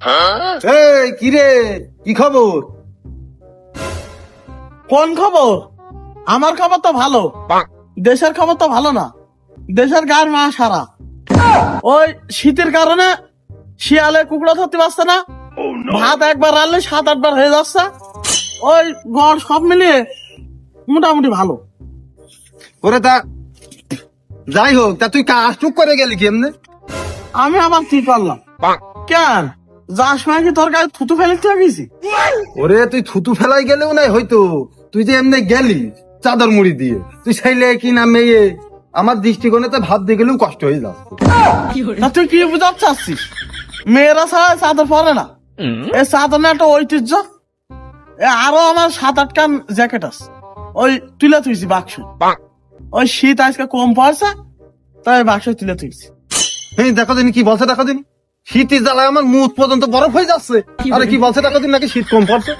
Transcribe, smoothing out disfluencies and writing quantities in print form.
এই কিরে, কি খবর? কোন খবর? আমার খবর তো ভালো, দেশের খবর তো ভালো না। দেশের গার মা সারা, ওই শীতের কারণে শিয়ালে কুকুরা ধরতে পারছে না। ভাত একবার রাখলে 7-8 বার হয়ে যাচ্ছে। ওই গড় সব মিলিয়ে মোটামুটি ভালো। ওরে তা যাই হোক, তা তুই কাজ চুপ করে গেলি কেমনে? আমি আবার কি করলাম? কেন যার সময় কি তোর গায়ে থুতু ফেলে গেছি? ওরে তুই থুতু ফেলাই গেলেও নাই হয়তো, তুই যে এমনি গেলি চাদর মুড়ি দিয়ে, তুই ছেলে কি না মেয়ে আমার দৃষ্টিকোণে তো ভাব দিয়ে গেলেও কষ্ট হয়ে যাচ্ছে। তা তুই কি বুঝাতে চাচ্ছিস? মেয়েরা ছাড়া চাদর পরে না, এই চাদর না একটা ঐতিহ্য। আরো আমার 7-8 খান জ্যাকেট আছে, ওই তুলে থুইছি বাক্স। ওই শীত আজকে কম পড়ছে তাই বাক্স তুলে থুইছি। হ্যাঁ দেখো দিন কি বলছে, দেখো দিন শীতের জ্বালায় আমার মুখ পর্যন্ত বরফ হয়ে যাচ্ছে। আরে কি বলছে দেখো দিন, নাকি শীত কম পড়ছে?